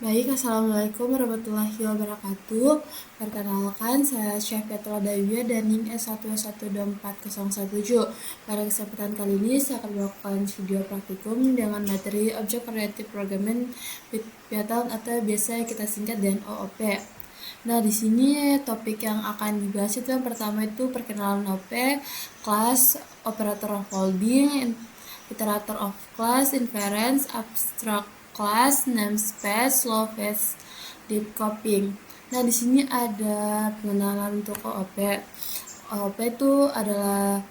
Baik, Assalamualaikum warahmatullahi wabarakatuh. Perkenalkan, saya Syekh Petra Dawiyah dan NIM S1124017. Pada kesempatan kali ini, saya akan melakukan video praktikum dengan materi Object Oriented Programming with Python atau biasa kita singkat dengan OOP. Nah, di sini topik yang akan dibahas itu yang pertama itu perkenalan OP, class, operator of holding, iterator of class, inference, abstract class, namespace, slow phase, deep copying. Nah, di sini ada pengenalan untuk OOP. OOP itu adalah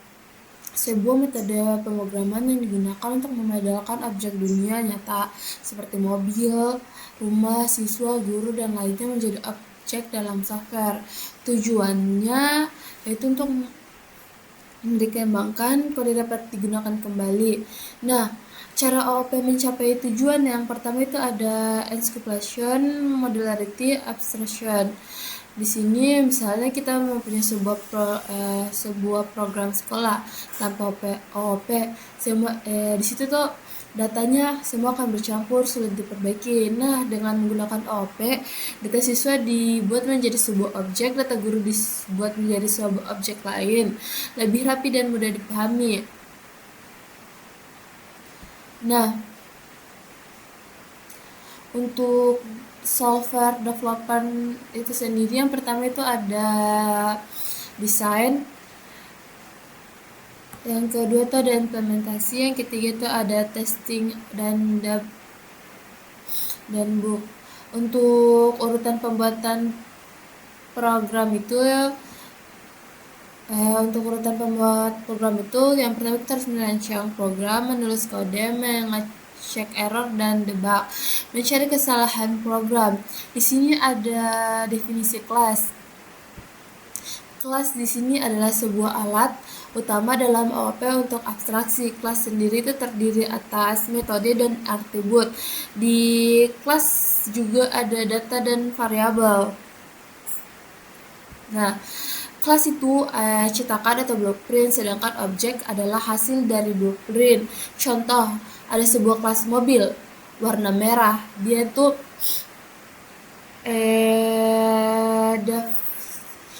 sebuah metode pemrograman yang digunakan untuk memodelkan objek dunia nyata seperti mobil, rumah, siswa, guru, dan lainnya menjadi objek dalam software. Tujuannya yaitu untuk dikembangkan kode dapat digunakan kembali. Nah, cara OOP mencapai tujuan yang pertama itu ada encapsulation, modularity, abstraction. Di sini misalnya kita mempunyai sebuah program sekolah tanpa OOP, di situ tuh datanya semua akan bercampur, sulit diperbaiki. Nah, dengan menggunakan OOP, data siswa dibuat menjadi sebuah objek, data guru dibuat menjadi sebuah objek lain, lebih rapi dan mudah dipahami. Nah, untuk software development itu sendiri, yang pertama itu ada desain, yang kedua itu ada implementasi, yang ketiga itu ada testing dan book. Untuk urutan pembuatan program itu yang pertama kita harus merancang program, menulis kode, mengecek error dan debug, mencari kesalahan program. Di sini ada definisi kelas. Kelas di sini adalah sebuah alat utama dalam OOP untuk abstraksi. Kelas sendiri itu terdiri atas metode dan atribut. Di kelas juga ada data dan variabel. Nah, kelas itu cetakan atau blueprint, sedangkan objek adalah hasil dari blueprint. Contoh, ada sebuah kelas mobil warna merah. Dia itu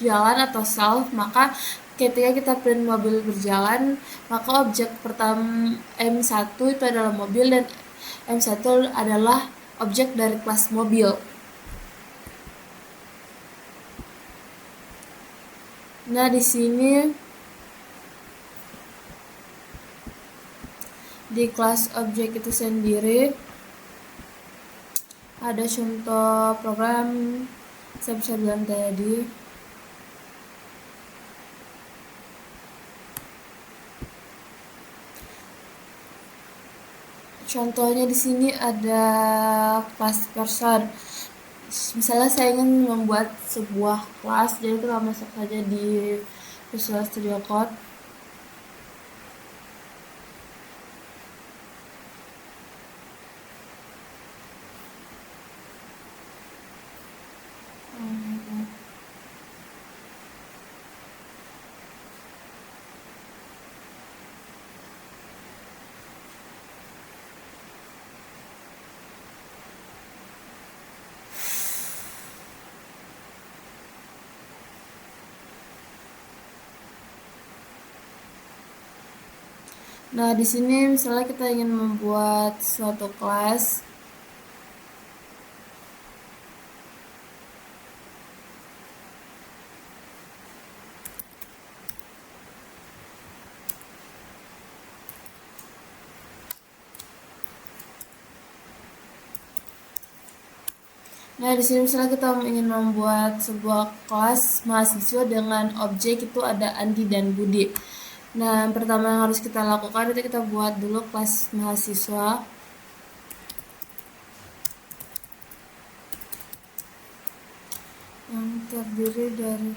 jalan atau self, maka ketika kita print mobil berjalan, maka objek pertama M1 itu adalah mobil dan M1 adalah objek dari kelas mobil. Nah, di sini di kelas objek itu sendiri ada contoh program saya bisa bilang tadi. Contohnya di sini ada kelas person. Misalnya saya ingin membuat sebuah kelas, jadi kita masuk saja di Visual Studio Code. Nah, di sini misalnya kita ingin membuat suatu kelas. Nah, di sini misalnya kita ingin membuat sebuah kelas mahasiswa dengan objek itu ada Andi dan Budi. Nah, yang pertama yang harus kita lakukan itu kita buat dulu kelas mahasiswa. Yang terdiri dari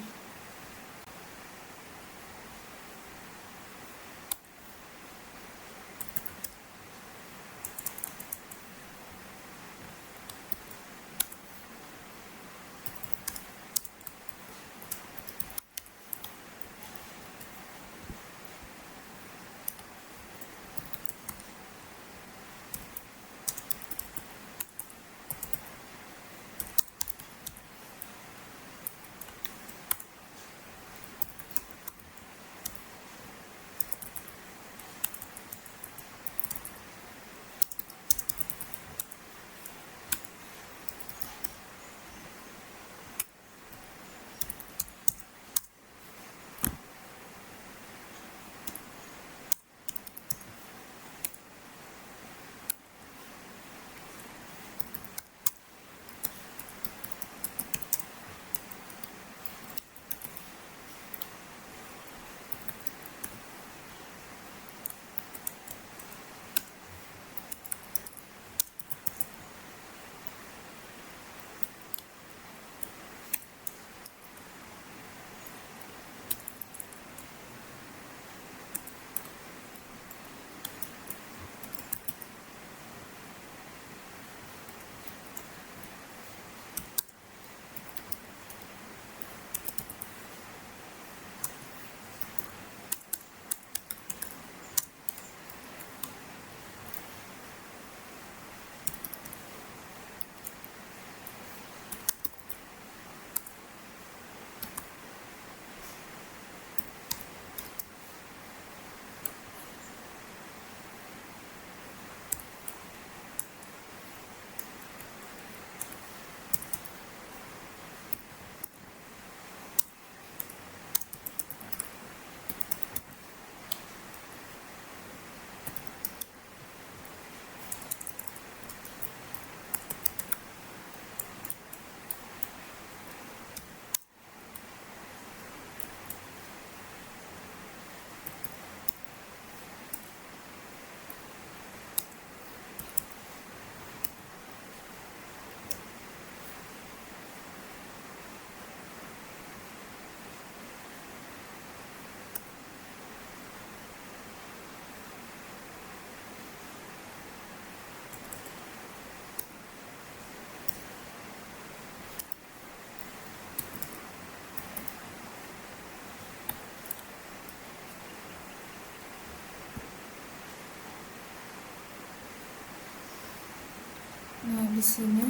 Nah, di sini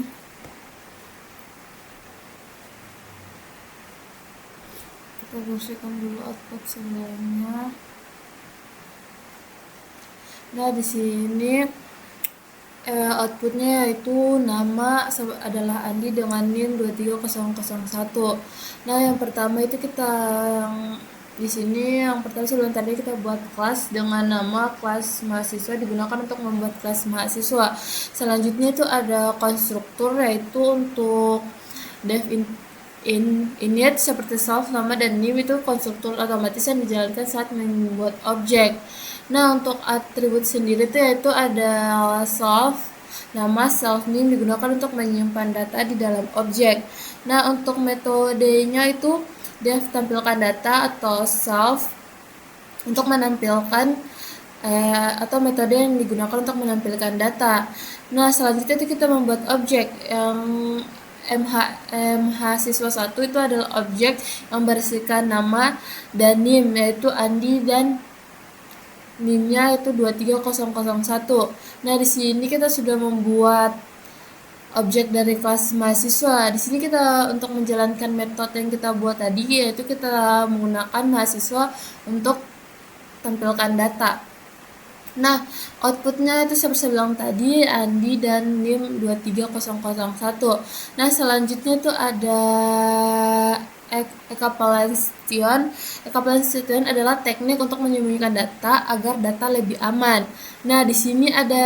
kita bersihkan dulu output sebelumnya. Nah, di sini outputnya yaitu nama adalah Andi dengan NIM 23001. Nah, yang pertama itu kita di sini yang pertama sebelum tadi kita buat kelas dengan nama kelas mahasiswa digunakan untuk membuat kelas mahasiswa. Selanjutnya itu ada konstruktor yaitu untuk dev init seperti self, nama, dan new itu konstruktor otomatis yang dijalankan saat membuat objek. Nah, untuk atribut sendiri itu yaitu ada self, nama, self, name digunakan untuk menyimpan data di dalam objek. Nah, untuk metodenya itu dev tampilkan data atau self untuk menampilkan atau metode yang digunakan untuk menampilkan data. Nah, selanjutnya itu kita membuat objek yang MH siswa 1 itu adalah objek yang berisikan nama dan NIM yaitu Andi dan NIM-nya itu 23001. Nah, di sini kita sudah membuat objek dari kelas mahasiswa. Di sini kita untuk menjalankan metode yang kita buat tadi yaitu kita menggunakan mahasiswa untuk tampilkan data. Nah, outputnya itu seperti saya bilang tadi, Andi dan NIM 23001. Nah, selanjutnya itu ada encapsulation. Encapsulation adalah teknik untuk menyembunyikan data agar data lebih aman. Nah, di sini ada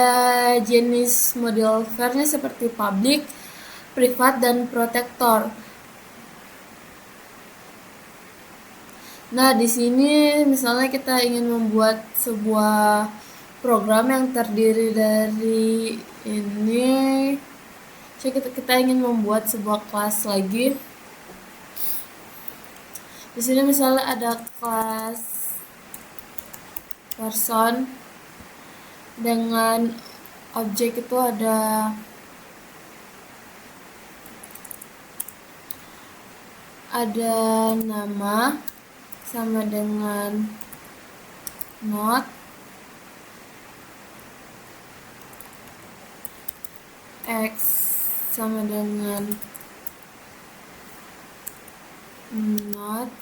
jenis model vernya seperti public, private, dan protector. Nah, di sini misalnya kita ingin membuat sebuah program yang terdiri dari ini. So, kita ingin membuat sebuah kelas lagi. Di sini misalnya ada kelas person dengan objek itu ada nama sama dengan not, x sama dengan not,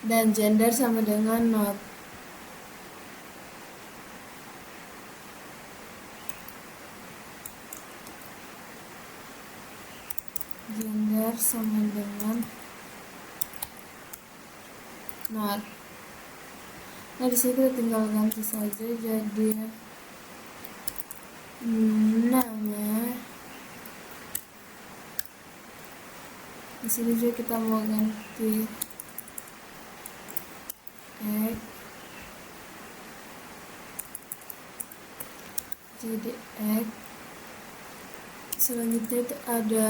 dan gender sama dengan not. Gender sama dengan not. Nah, di sini kita tinggal ganti saja jadi nama. Di sini juga kita mau ganti x jadi x. Selanjutnya itu ada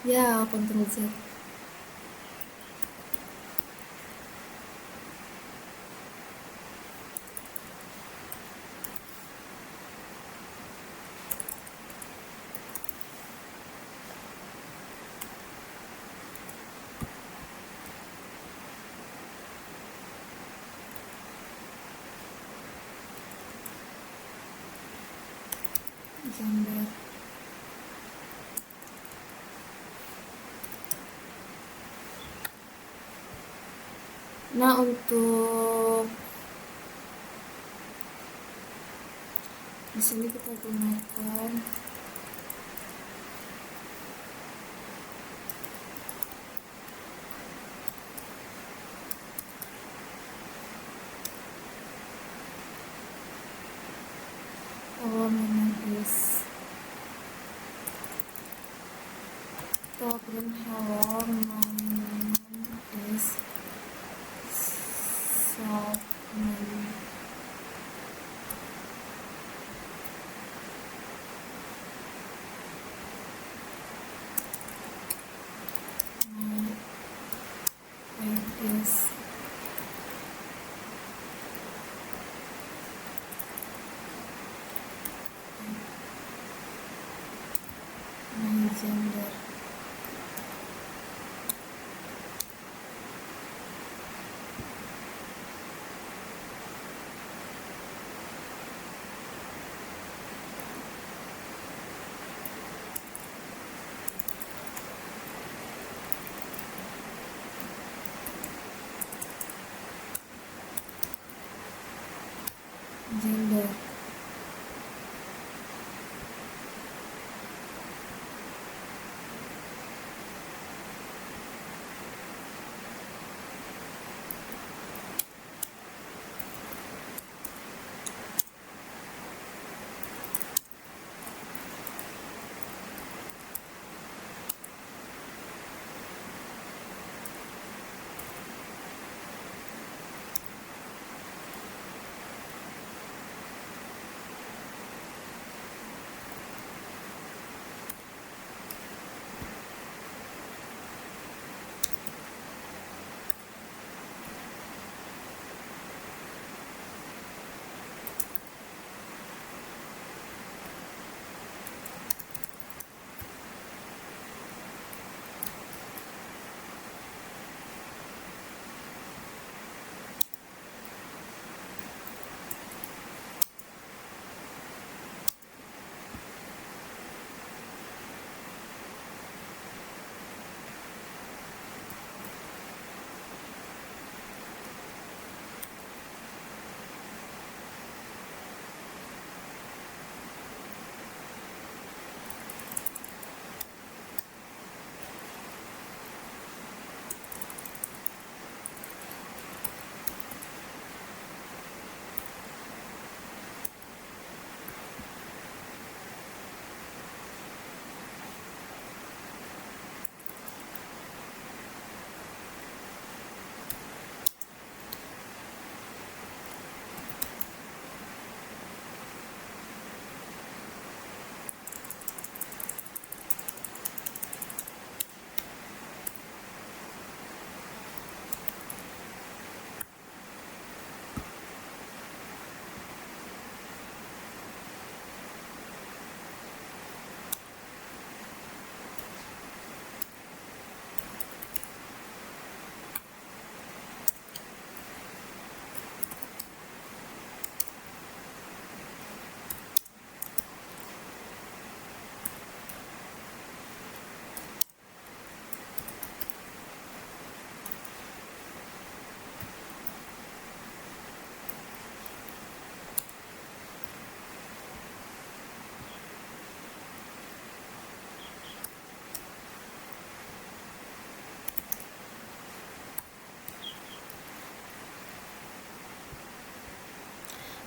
Ctrl Z. Gender. Nah, untuk di sini kita gunakan our name is print hello, my name is Salman. Is my gender. gender.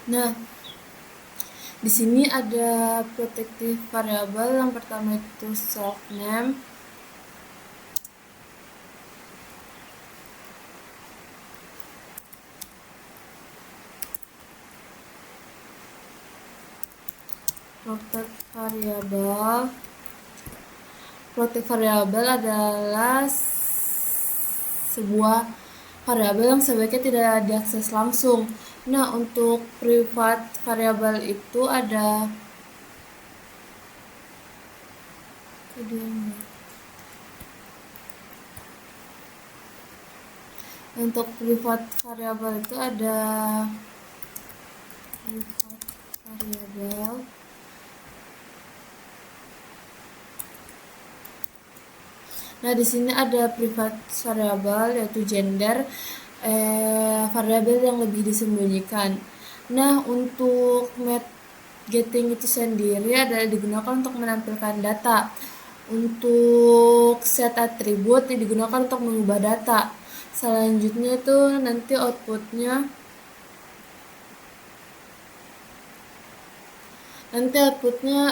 Nah, di sini ada protective variable. Yang pertama itu self name. Protective variable adalah sebuah variabel yang sebaiknya tidak diakses langsung. Nah, untuk private variable itu ada untuk private variable itu ada private variable. Nah, di sini ada private variable yaitu gender, variabel yang lebih disembunyikan. Nah, untuk getting itu sendiri adalah digunakan untuk menampilkan data. Untuk set atribut digunakan untuk mengubah data. Selanjutnya itu nanti outputnya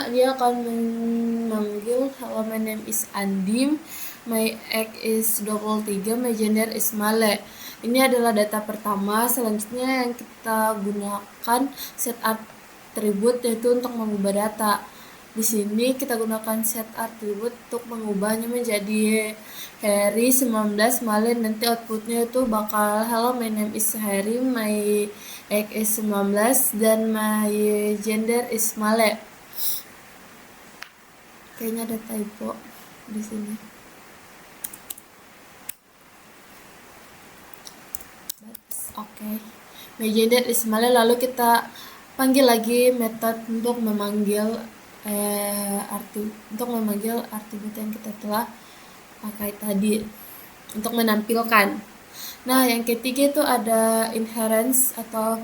dia akan memanggil hello, my name is Andim, my age is 23, my gender is Male. Ini adalah data pertama. Selanjutnya yang kita gunakan set atribut yaitu untuk mengubah data. Di sini kita gunakan set atribut untuk mengubahnya menjadi Harry 19 Male. Nanti outputnya itu bakal hello, my name is Harry, my age is 19 dan my gender is Male. Kayaknya ada typo di sini. Oke. My gender is Male. Lalu kita panggil lagi metode untuk memanggil atribut yang kita telah pakai tadi untuk menampilkan. Nah, yang ketiga itu ada inherence atau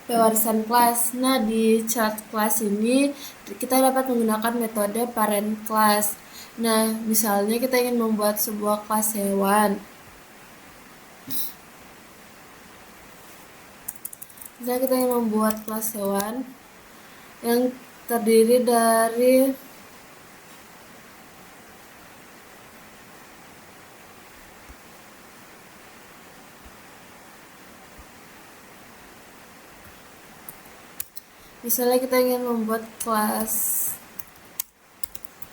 pewarisan kelas. Nah, di chart kelas ini kita dapat menggunakan metode parent class. Nah, misalnya kita ingin membuat sebuah kelas hewan. Misalnya kita ingin membuat kelas hewan yang terdiri dari misalnya kita ingin membuat kelas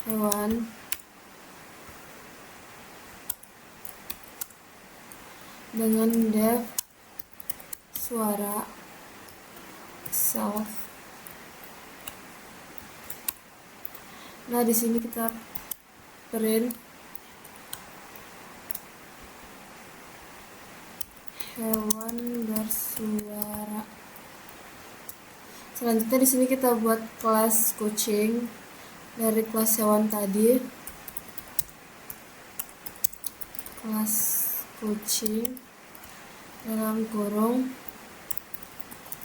hewan dengan def suara self. Nah, di sini kita print hewan bersuara. Selanjutnya di sini kita buat kelas kucing dari kelas hewan tadi. Kelas kucing dalam kurung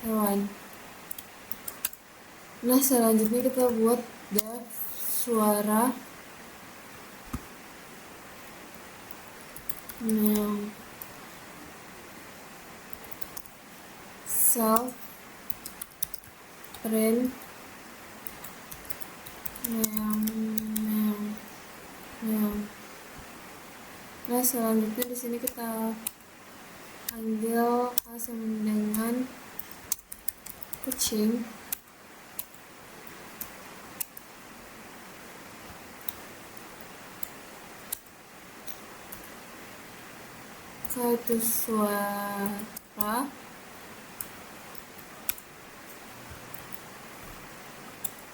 hewan. Nah, selanjutnya kita buat def suara meow self print meow meow meow. Nah, selanjutnya di sini kita panggil sama dengan kucing. Itu suara.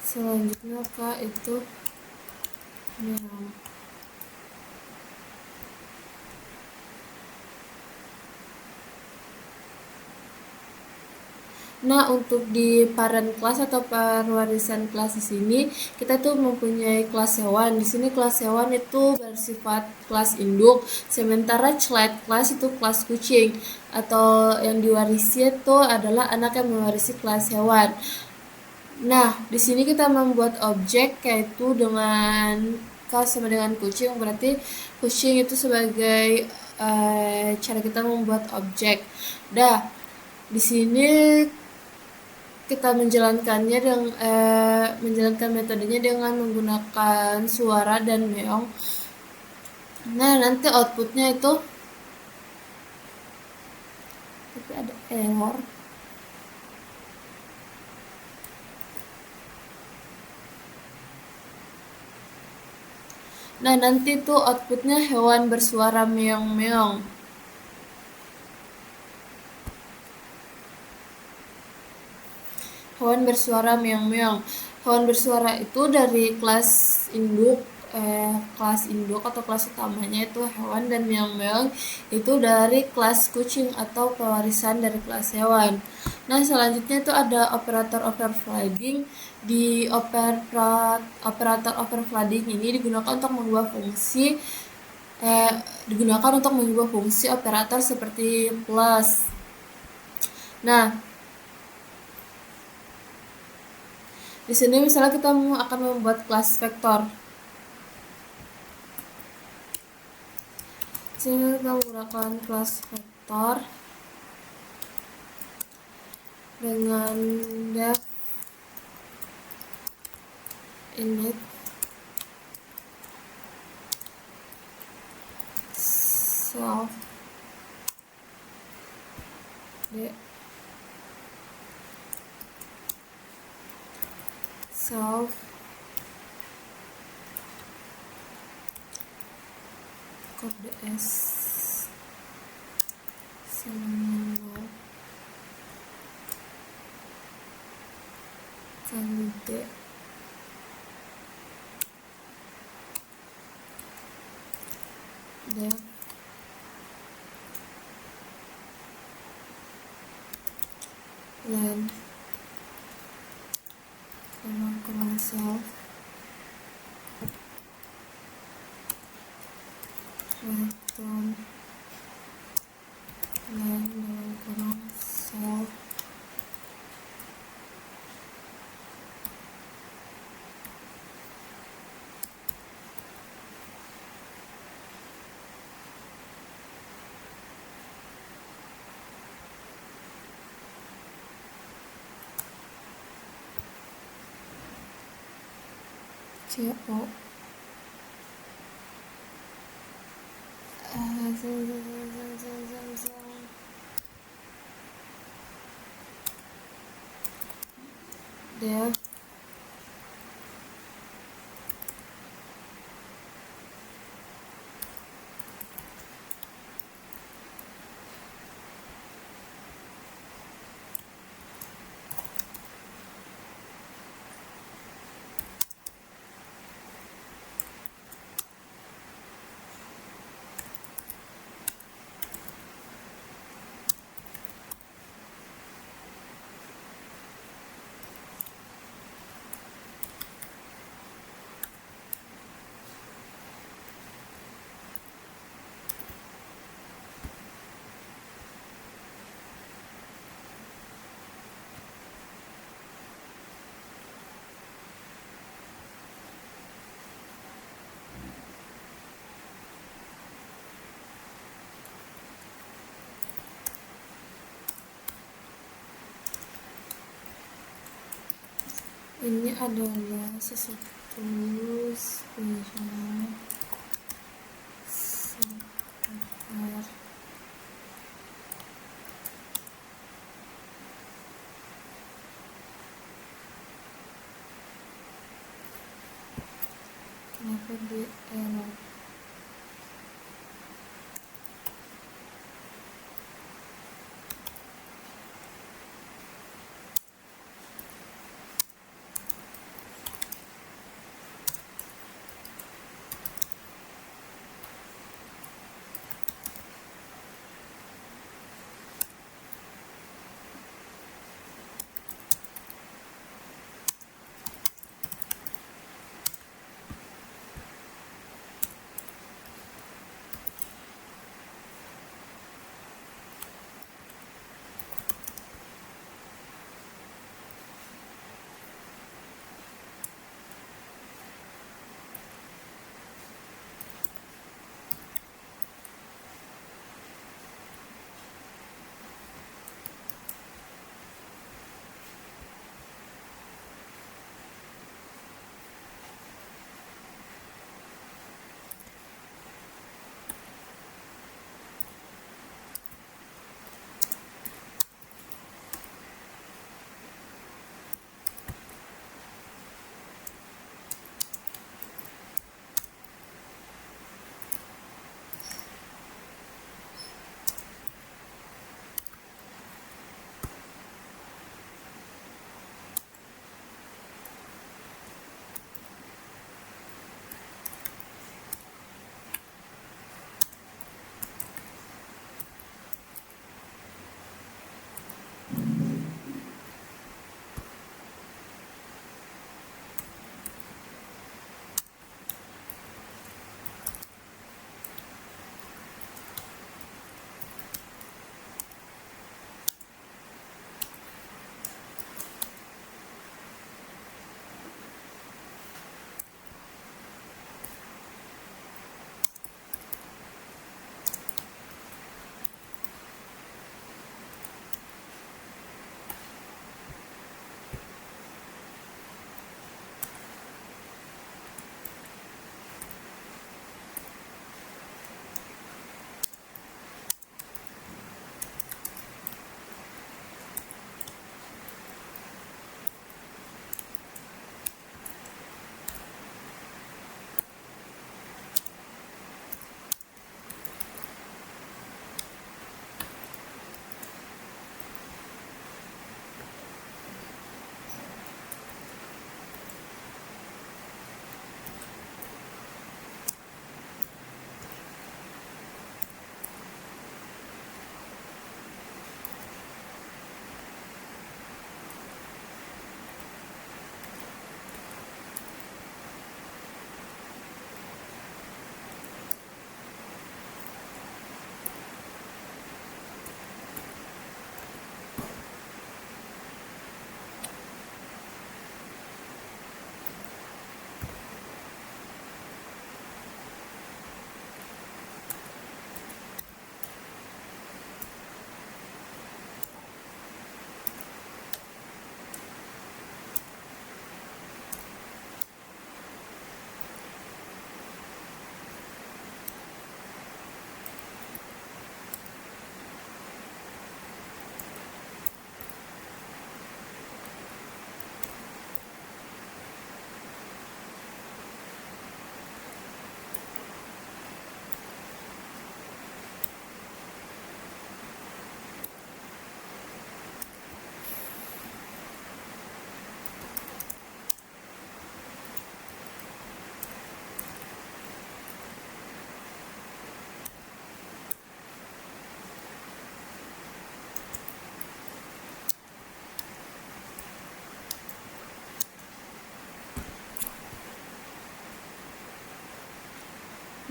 Selanjutnya itu meow. Nah, untuk di parent class atau pewarisan kelas di sini kita tuh mempunyai kelas hewan. Di sini kelas hewan itu bersifat kelas induk, sementara child class itu kelas kucing atau yang diwarisi itu adalah anak yang mewarisi kelas hewan. Nah, di sini kita membuat objek yaitu dengan kelas sama dengan kucing, berarti kucing itu sebagai cara kita membuat objek. Dah, di sini kita menjalankannya dengan menjalankan metodenya dengan menggunakan suara dan meong. Nah, nanti outputnya itu tapi ada error. Nah, nanti tuh outputnya hewan bersuara meong-meong. Hewan bersuara meong-meong. Hewan bersuara itu dari kelas induk atau kelas utamanya itu hewan, dan meong-meong itu dari kelas kucing atau pewarisan dari kelas hewan. Nah, selanjutnya itu ada operator overflooding. Di operator overflooding ini digunakan untuk mengubah fungsi operator seperti plus. Nah, di sini misalnya kita akan membuat kelas vektor. Di sini kita menggunakan kelas vektor dengan def init self kode S sama 0 kali D def len sama self return len self CO def ini adalah sesuatu spesial sebentar. Kenapa di error?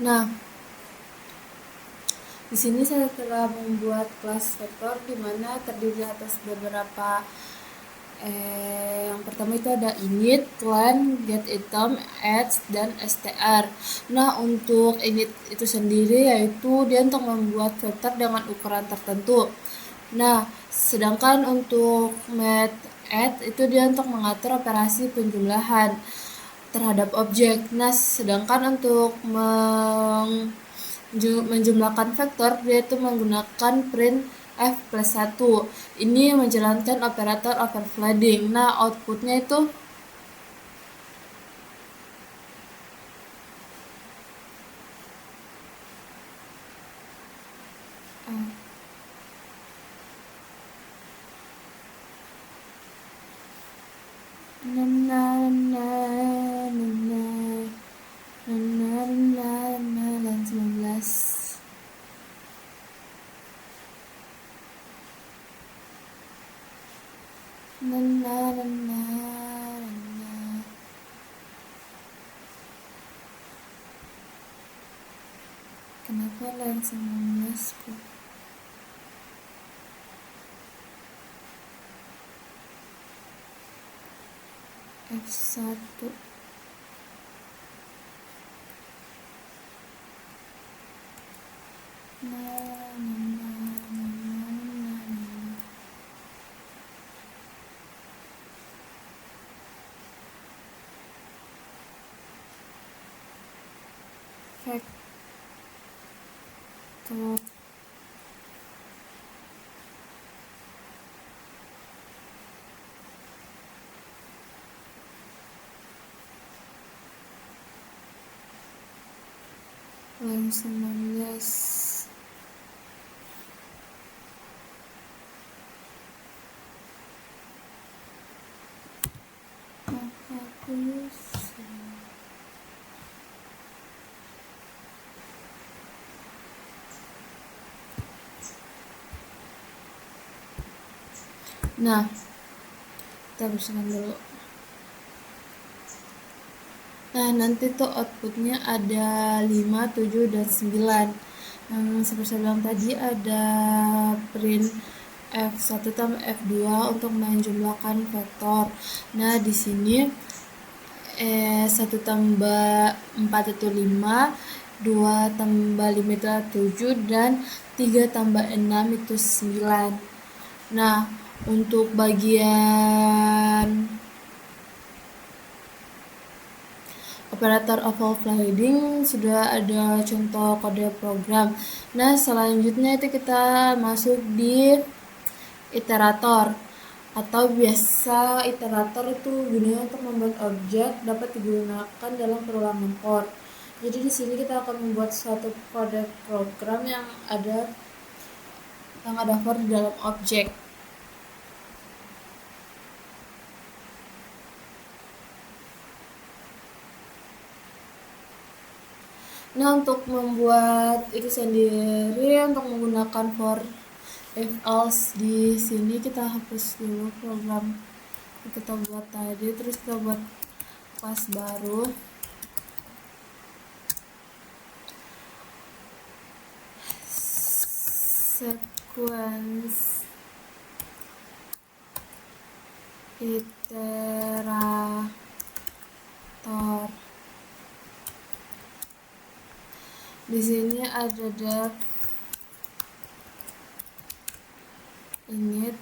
Nah, di sini saya telah membuat kelas vektor di mana terdiri atas beberapa yang pertama itu ada init, clan, getItem, add, dan str. Nah, untuk init itu sendiri yaitu dia untuk membuat vektor dengan ukuran tertentu. Nah, sedangkan untuk met add itu dia untuk mengatur operasi penjumlahan terhadap objek. Nah, sedangkan untuk menjumlahkan vektor dia itu menggunakan print f plus 1. Ini menjalankan operator overflooding. Nah, outputnya itu dan 19. Kenapa line 19 kok? F1 vektor line 19. Nah, kita bersihkan dulu. Nah, nanti tuh outputnya ada 5, 7, dan 9. Yang seperti saya bilang tadi ada print F1 tambah F2 untuk menjumlahkan vektor. Nah, di sini 1 tambah 4 itu 5, 2 tambah 5 itu 7, dan 3 tambah 6 itu 9. Nah, untuk bagian operator overflooding sudah ada contoh kode program. Nah, selanjutnya itu kita masuk di iterator, atau biasa iterator itu gunanya untuk membuat objek dapat digunakan dalam perulangan for. Jadi di sini kita akan membuat suatu kode program yang ada for di dalam objek. Nah, untuk membuat itu sendiri untuk menggunakan for if else di sini kita hapus dulu program yang kita buat tadi, terus kita buat kelas baru. Sequence iterator. Di sini ada def init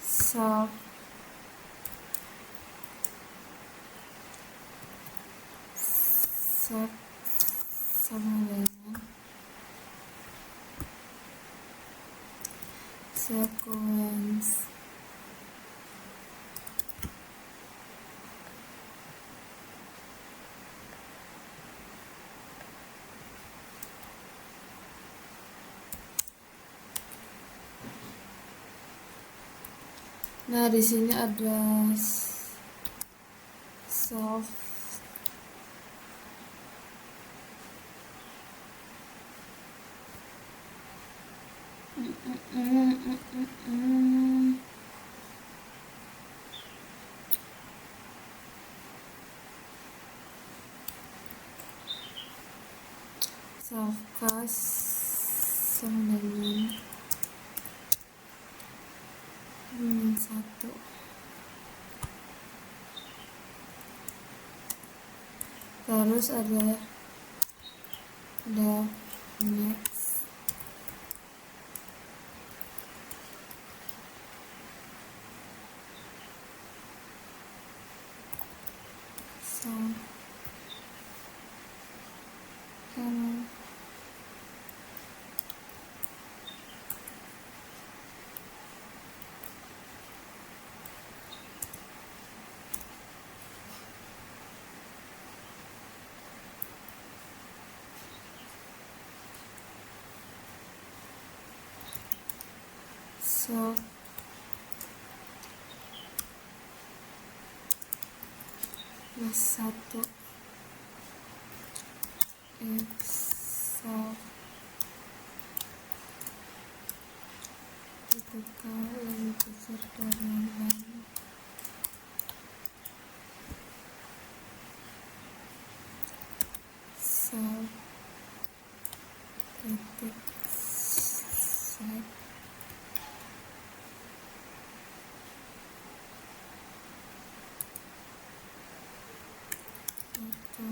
self set sama dengan sequence Nah, di sini ada self self-cast sama dengan min 1. Terus ada next, sama so plus 1 x self itu lebih besar dari yang lain. Self titik set atau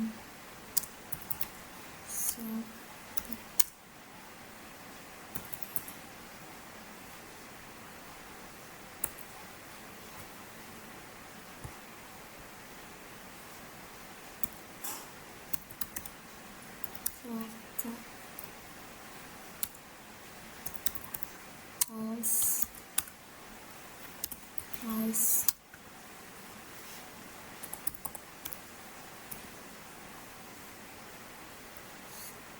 self price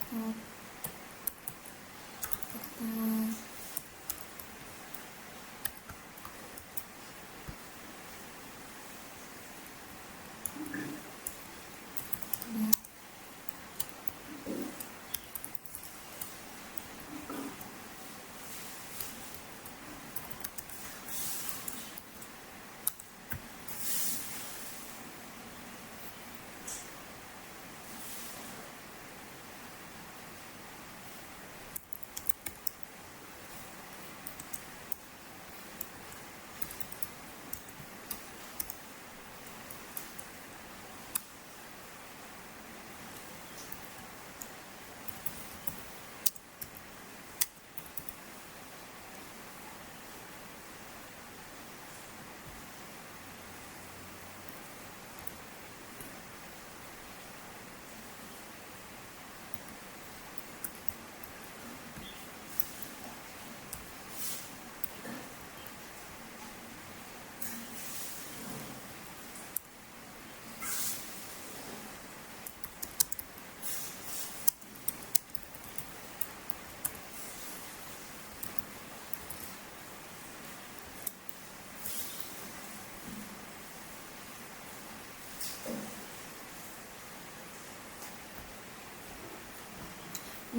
stop kita udah.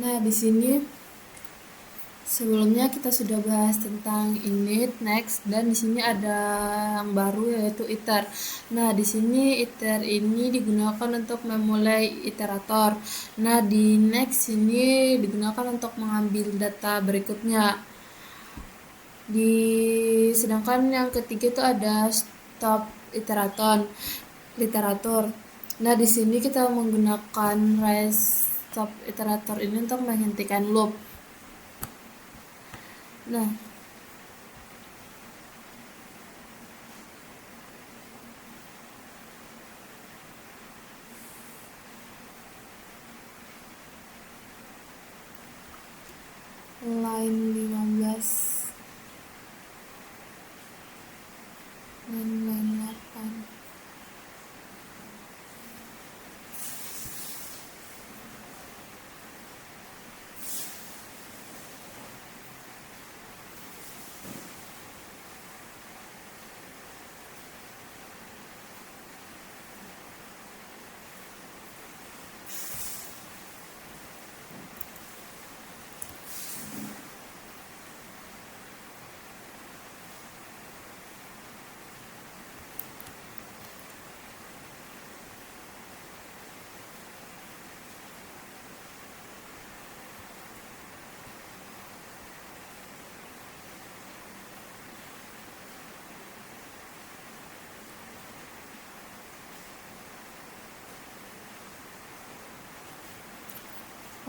Nah, di sini sebelumnya kita sudah bahas tentang init, next, dan di sini ada yang baru yaitu iter. Nah, di sini iter ini digunakan untuk memulai iterator. Nah, di next ini digunakan untuk mengambil data berikutnya. Sedangkan yang ketiga itu ada stop iterator. Nah, di sini kita menggunakan stop iterator ini untuk menghentikan loop. Nah, line 15 dan line 8.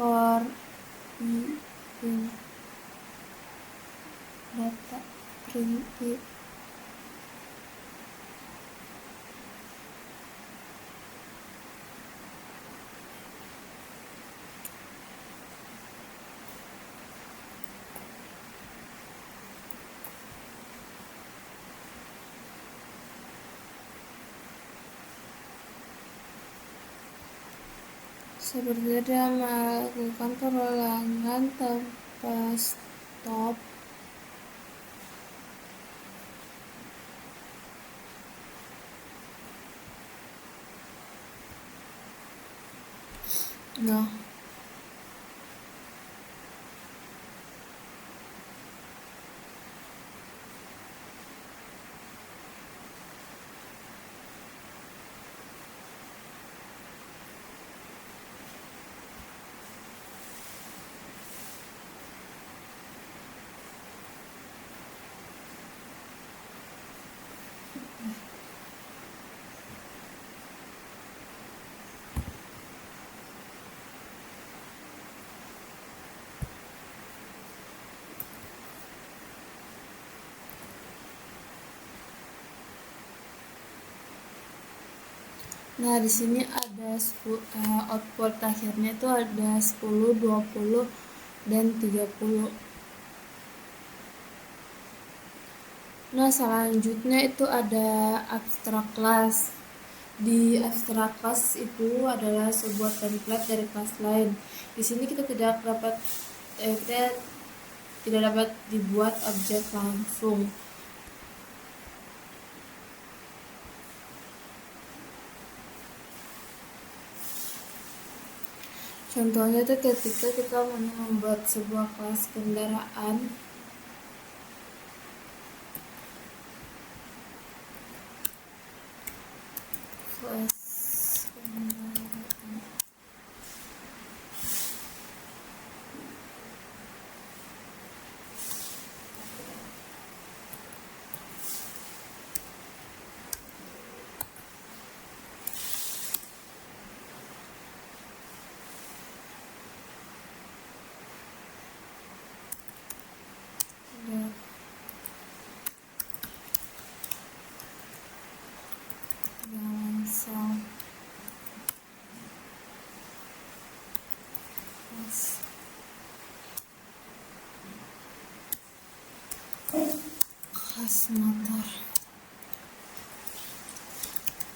for in data print it. Seperti dia melakukan perulangan tanpa stop. Nah, di sini ada output akhirnya itu ada 10, 20, dan 30. Nah, selanjutnya itu ada abstract class. Di abstract class itu adalah sebuah template dari kelas lain. Di sini kita tidak dapat dibuat objek langsung. Contohnya itu ketika kita membuat sebuah kelas kendaraan, kelas motor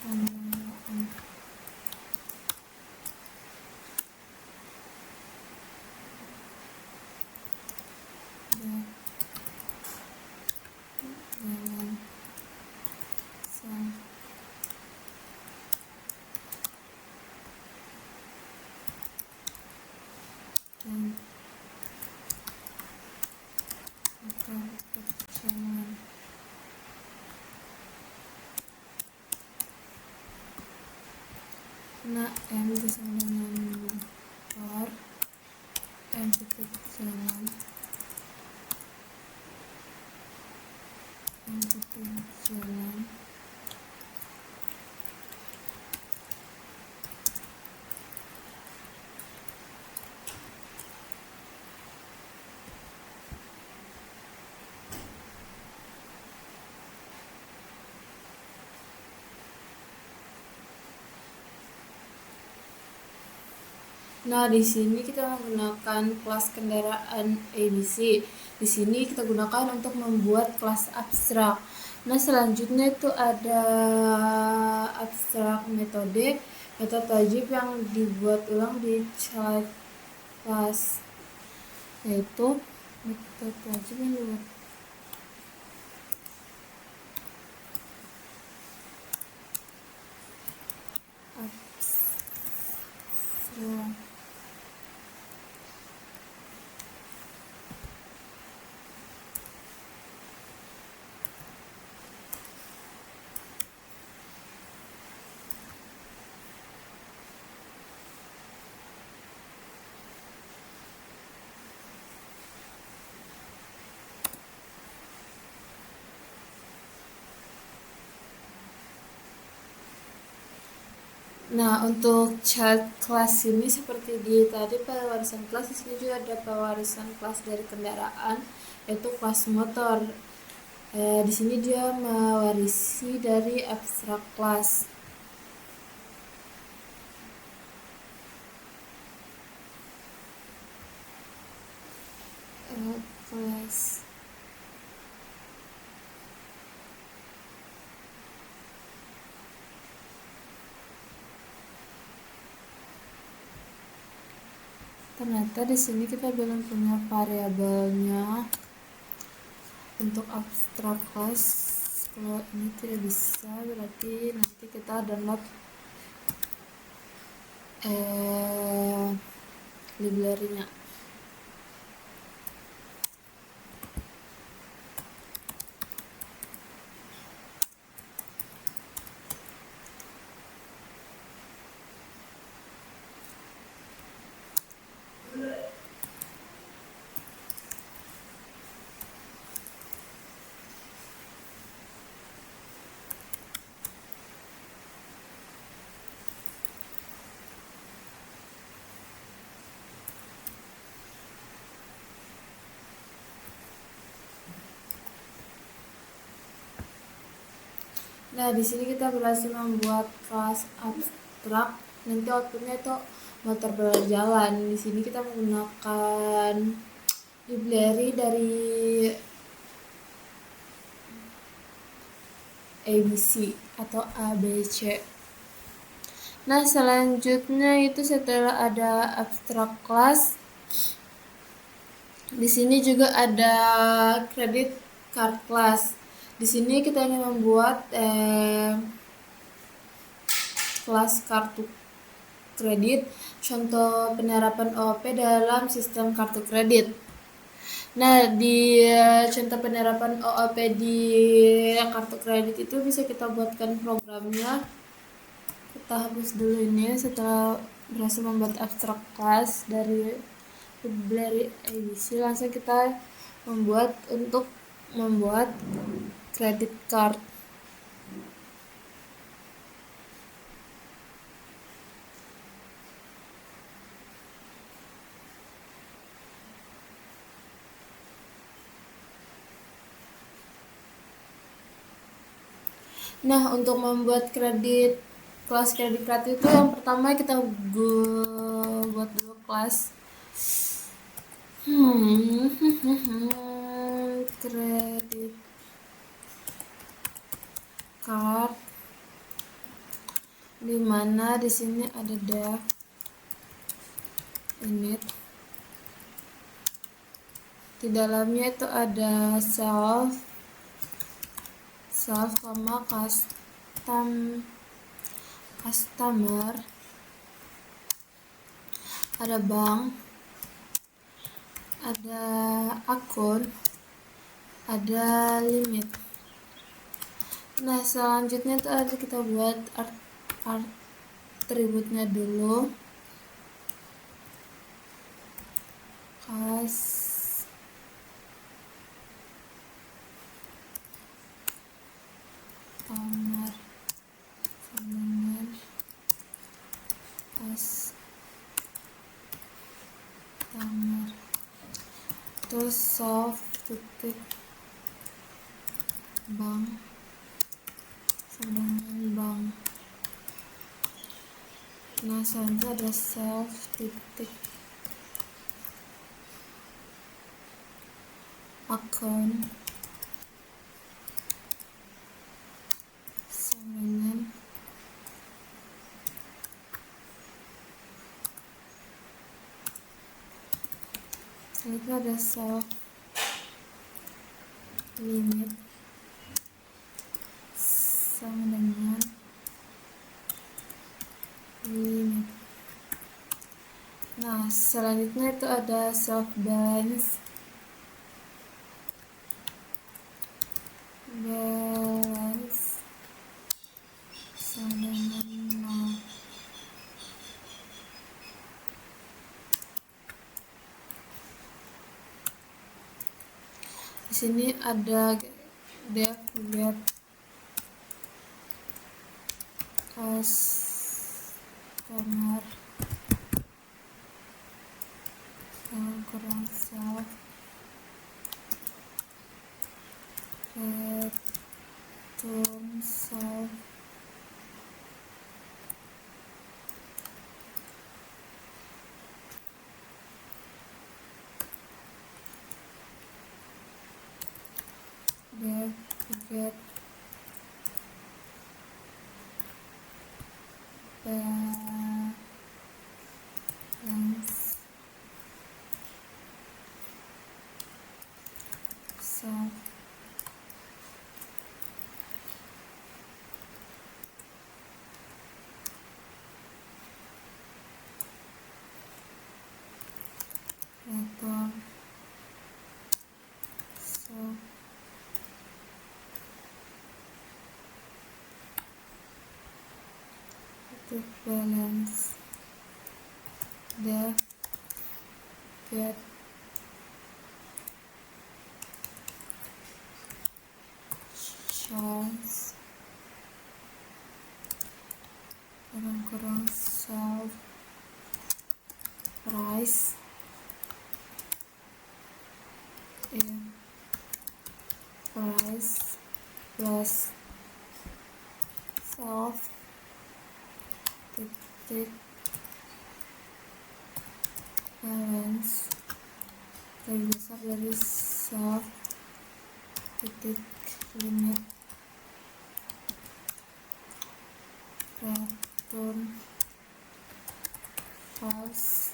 kendaraan. Jalan sang dan jalan. Nah, M disama dengan motor, M titik jalan, M titik jalan. Nah, di sini kita menggunakan kelas kendaraan ABC. Di sini kita gunakan untuk membuat kelas abstrak. Nah, selanjutnya itu ada abstrak metode tajib yang dibuat ulang di child class, yaitu metode tajib yang dibuat abstrak. Nah, untuk chart kelas ini seperti di tadi pewarisan kelas, di sini juga ada pewarisan kelas dari kendaraan, yaitu kelas motor. Di sini dia mewarisi dari abstrak kelas. Kelas ternyata di sini kita belum punya variabelnya untuk abstrak kelas. Kalau ini tidak bisa, berarti nanti kita download library-nya. Nah, di sini kita berhasil membuat kelas abstrak. Nanti outputnya itu motor berjalan. Di sini kita menggunakan library dari ABC atau ABC. Nah, selanjutnya itu setelah ada abstrak class, di sini juga ada credit card class. Di sini kita ingin membuat kelas kartu kredit, contoh penerapan OOP dalam sistem kartu kredit. Nah, di contoh penerapan OOP di kartu kredit itu bisa kita buatkan programnya. Kita hapus dulu ini setelah berhasil membuat abstrak class dari library ABC. Langsung kita membuat credit card. Nah, untuk membuat kelas kredit card itu yang pertama kita buat dulu kelas kredit card, dimana di sini ada dev init, di dalamnya itu ada self sama customer, ada bank, ada akun, ada limit. Nah, selanjutnya itu ada kita buat atributnya dulu. Customer dengan customer, terus soft titik bank dengan bank. Nah, selanjutnya ada self titik akun dengan selanjutnya ada self limit sama dengan limit. Nah, selanjutnya itu ada self balance sama dengan 0. Di sini ada def get customer kurang self return self there get balance self return self to balance the get chance kurang self price in price plus self titik balance lebih besar dari self titik limit return false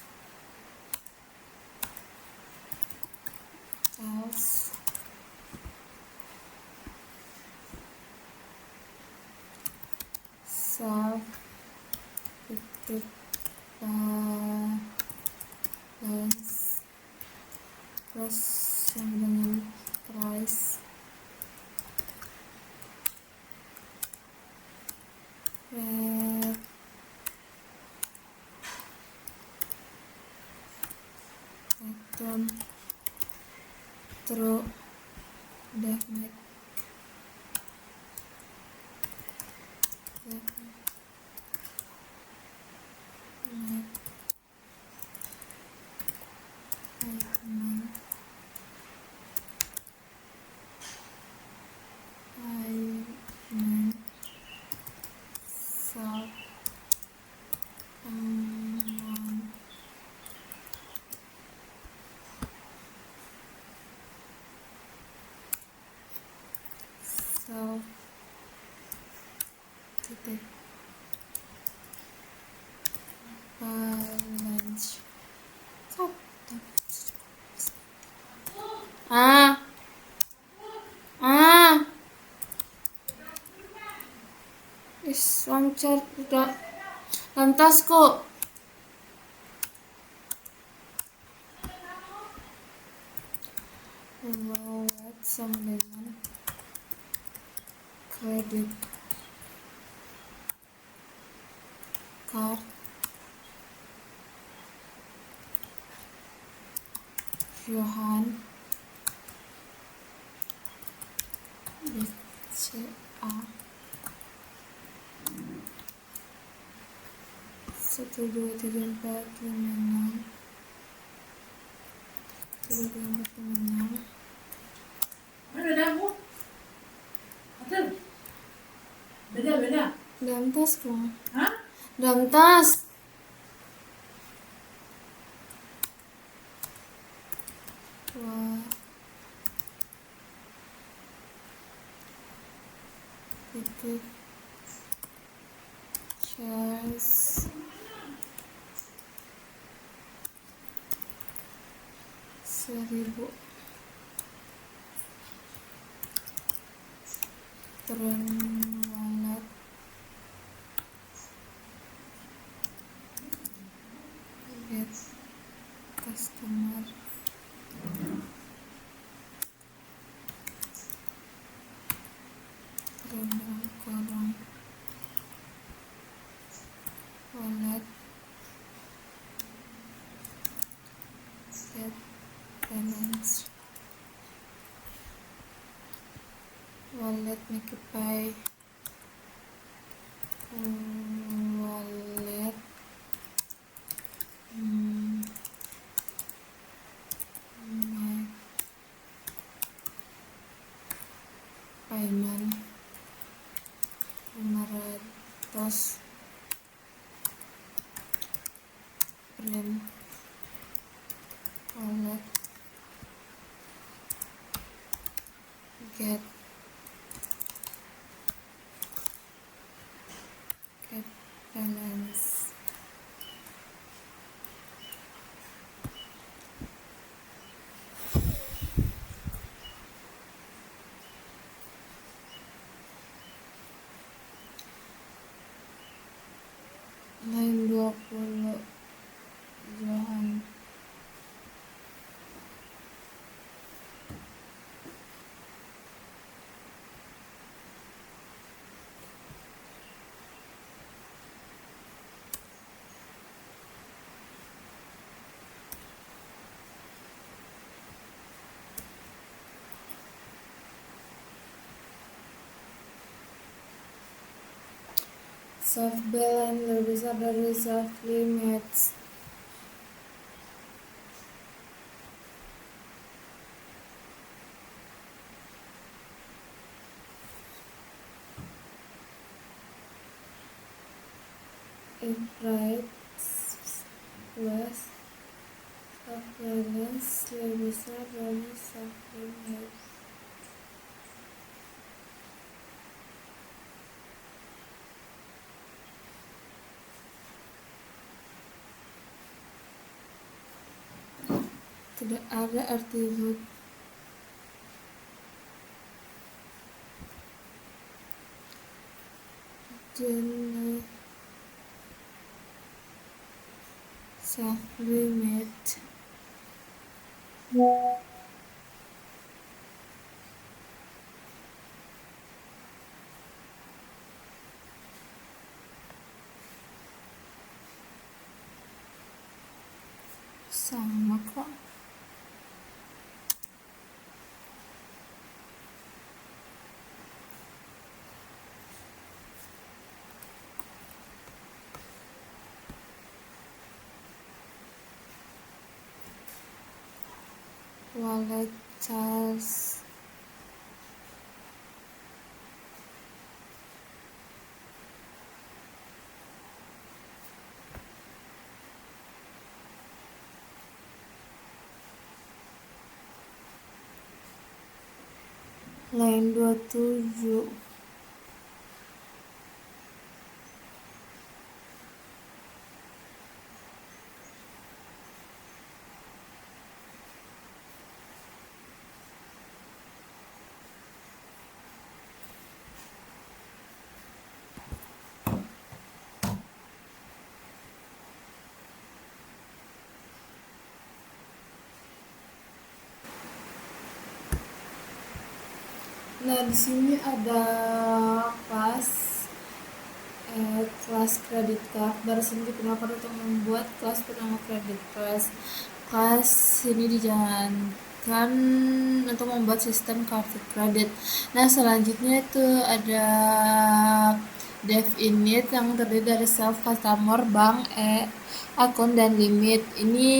else self titik balance plus yang dengan price return true udah make self titik balance lancar udah lantas kok wallet sama dengan credit card Johan BCA 1 2 3 4 5 6 1 2 3 4 5 6 beda dalam tas kok dalam tas wah titik shares 1000 turun wallet get customer kurang wallet get balance wallet make pay wallet close print wallet get balance. Line 20 Johan soft balance lebih besar dari soft limits. If right plus soft balance lebih besar dari soft limits. Tidak ada atribut jenis soft limit. Sama kok. Wallet charge line 27 Nah, di sini ada kelas kredit card. Barusan digunakan untuk membuat kelas bernama credit class. Kelas ini dijalankan untuk membuat sistem kartu kredit. Nah, selanjutnya itu ada dev init yang terdiri dari self, customer, bank, akun, dan limit. Ini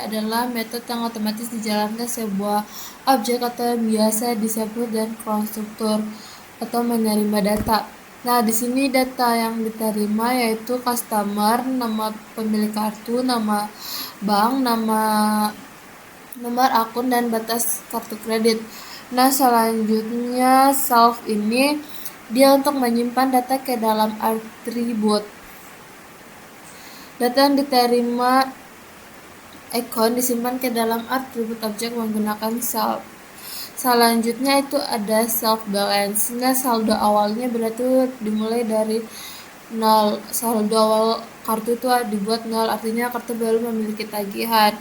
adalah metode yang otomatis dijalankan sebuah objek atau biasa disebut dan konstruktor atau menerima data. Nah, di sini data yang diterima yaitu customer, nama pemilik kartu, nama bank, nama nomor akun, dan batas kartu kredit. Nah, selanjutnya self ini dia untuk menyimpan data ke dalam atribut. Data yang diterima account disimpan ke dalam atribut objek menggunakan self. Selanjutnya itu ada self balance. Nah, saldo awalnya berarti dimulai dari 0. Saldo awal kartu itu dibuat 0, artinya kartu belum memiliki tagihan.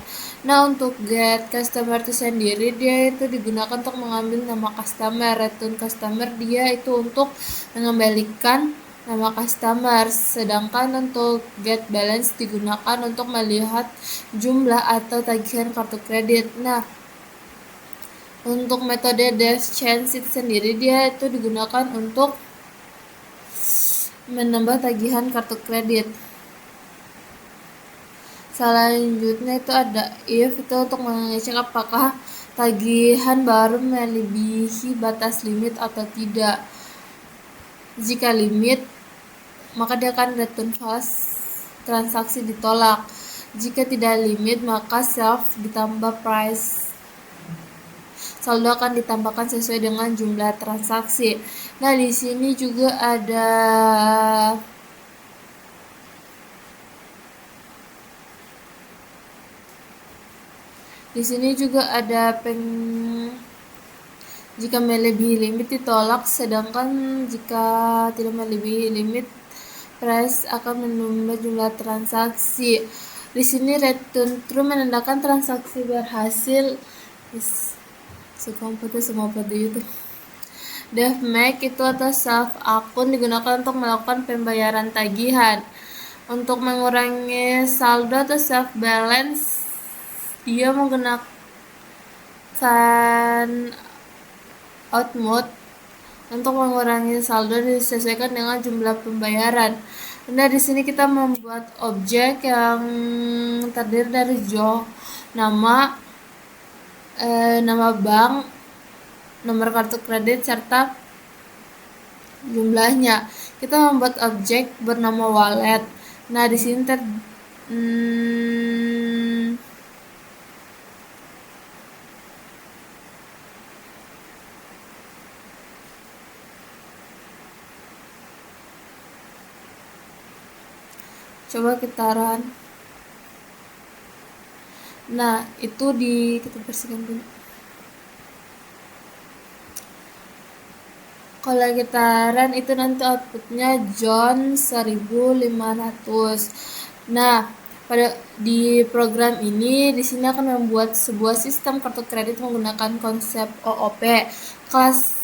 Nah, untuk get customer itu sendiri dia itu digunakan untuk mengambil nama customer. Return customer dia itu untuk mengembalikan nama customer, sedangkan untuk get balance digunakan untuk melihat jumlah atau tagihan kartu kredit. Nah, untuk metode dev change itu sendiri dia itu digunakan untuk menambah tagihan kartu kredit. Selanjutnya itu ada if, itu untuk mengecek apakah tagihan baru melebihi batas limit atau tidak. Jika limit maka dia akan return false, transaksi ditolak. Jika tidak limit, maka self ditambah price. Saldo akan ditambahkan sesuai dengan jumlah transaksi. Nah, di sini juga ada jika melebihi limit ditolak, sedangkan jika tidak melebihi limit, price akan menambah jumlah transaksi. Di sini return true menandakan transaksi berhasil. Semua pada itu. DevMake itu atau self akun digunakan untuk melakukan pembayaran tagihan. Untuk mengurangi saldo atau self balance, dia menggunakan out mode. Untuk mengurangi saldo disesuaikan dengan jumlah pembayaran. Nah, di sini kita membuat objek yang terdiri dari nama bank, nomor kartu kredit, serta jumlahnya. Kita membuat objek bernama wallet. Nah, di sini coba kita run. Nah, itu kita bersihkan dulu. Kalau kita run itu nanti outputnya John 1500. Nah, di program ini di sini akan membuat sebuah sistem kartu kredit menggunakan konsep OOP. Kelas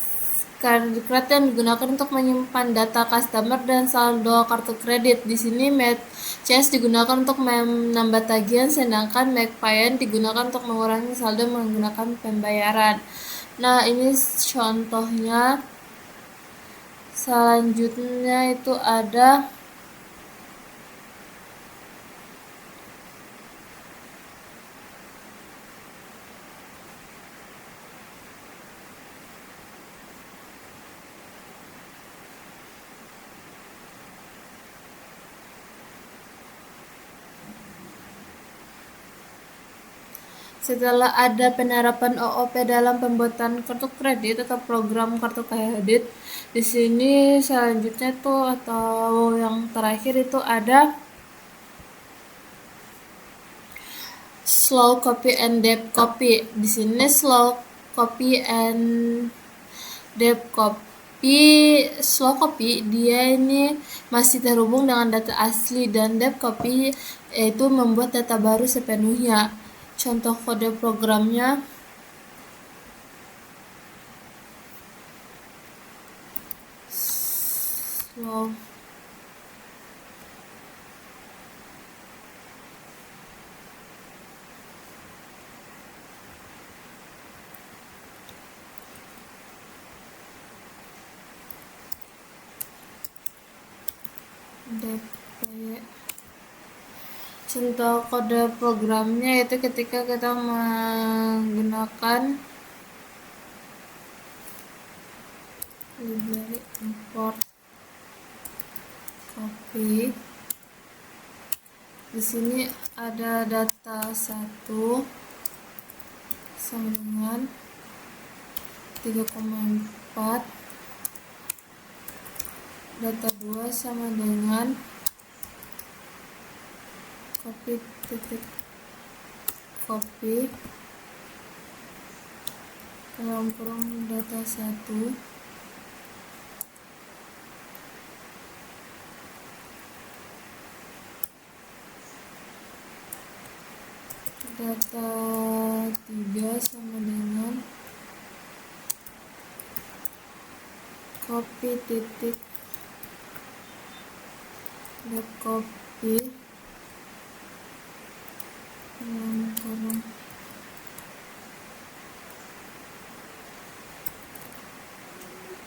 kredit yang digunakan untuk menyimpan data customer dan saldo kartu kredit. Di sini Match digunakan untuk menambah tagihan, sedangkan MakePayment digunakan untuk mengurangi saldo menggunakan pembayaran. Nah, ini contohnya. Selanjutnya itu ada setelah ada penerapan OOP dalam pembuatan kartu kredit atau program kartu kredit, di sini selanjutnya itu atau yang terakhir itu ada slow copy and depth copy. Di sini slow copy and depth copy, slow copy dia ini masih terhubung dengan data asli, dan depth copy yaitu membuat data baru sepenuhnya. Contoh kode programnya slow contoh kode programnya yaitu ketika kita menggunakan library import copy. Di sini ada data 1 sama dengan 3,4, data 2 sama dengan copy dalam kurung data 1 data 3 sama dengan copy dalam kurung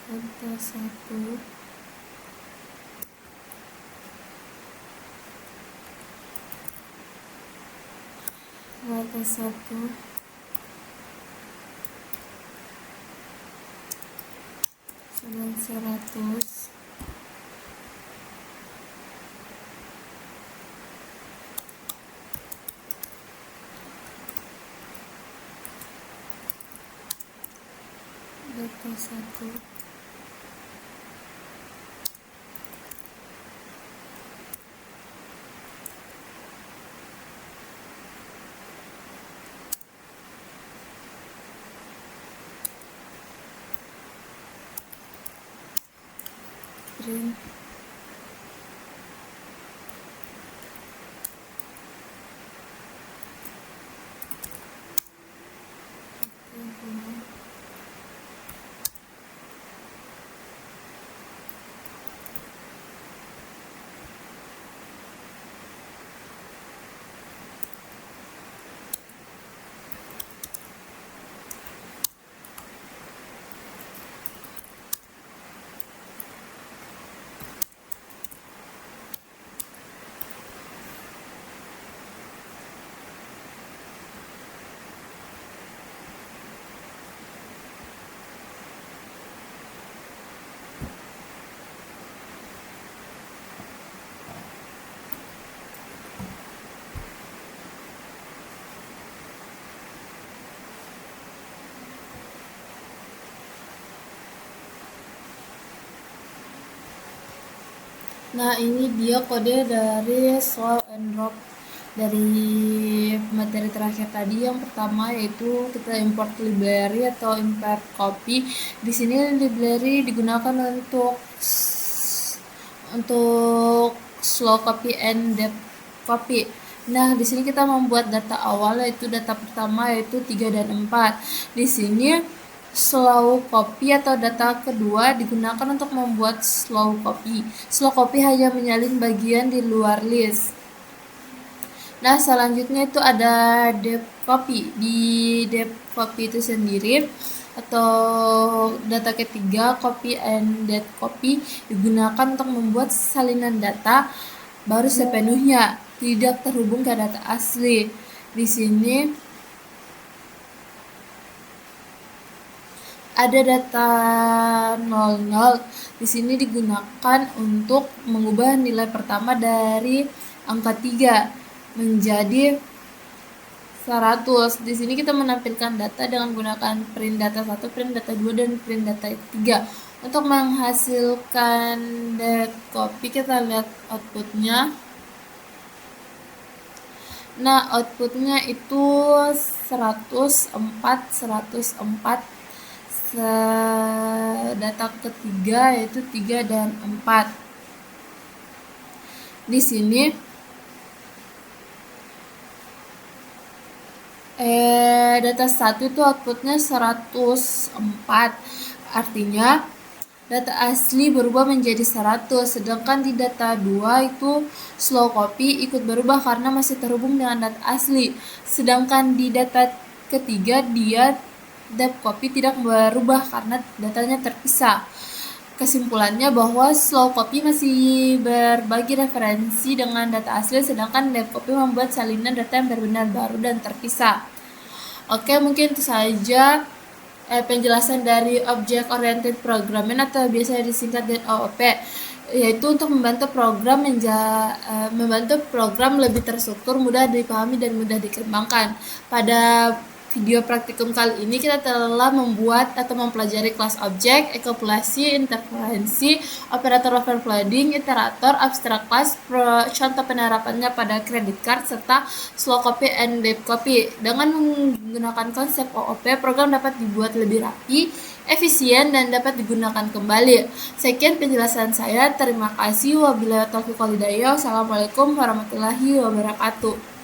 data 1 data 1 dan 100 data 1. Print Nah, ini dia kode dari slow and drop dari materi terakhir tadi. Yang pertama yaitu kita import library atau import copy. Di sini library digunakan untuk slow copy and depth copy. Nah, di sini kita membuat data awal, yaitu data pertama yaitu 3 dan 4. Di sini slow copy atau data kedua digunakan untuk membuat slow copy. Slow copy hanya menyalin bagian di luar list. Nah, selanjutnya itu ada depth copy. Di depth copy itu sendiri atau data ketiga, copy and depth copy, digunakan untuk membuat salinan data baru sepenuhnya tidak terhubung ke data asli. Di sini ada data 00. Di sini digunakan untuk mengubah nilai pertama dari angka 3 menjadi 100. Di sini kita menampilkan data dengan menggunakan print data 1, print data 2, dan print data 3. Untuk menghasilkan depth copy, kita lihat outputnya. Nah, outputnya itu 104. Data ketiga yaitu 3 dan 4. Di sini data 1 itu outputnya 104. Artinya data asli berubah menjadi 100, sedangkan di data 2 itu slow copy ikut berubah karena masih terhubung dengan data asli. Sedangkan di data ketiga dia depth copy tidak berubah karena datanya terpisah. Kesimpulannya bahwa slow copy masih berbagi referensi dengan data asli, sedangkan depth copy membuat salinan data yang benar-benar baru dan terpisah. Oke, mungkin itu saja penjelasan dari Object Oriented Programming atau biasa disingkat dengan OOP, yaitu untuk membantu program lebih terstruktur, mudah dipahami dan mudah dikembangkan. Pada video praktikum kali ini kita telah membuat atau mempelajari kelas objek, ekopulasi, interferensi, operator overloading, iterator, abstract class, contoh penerapannya pada credit card, serta slow copy and depth copy. Dengan menggunakan konsep OOP, program dapat dibuat lebih rapi, efisien, dan dapat digunakan kembali. Sekian penjelasan saya. Terima kasih. Wabillahi taufiq wal hidayah. Wassalamualaikum warahmatullahi wabarakatuh.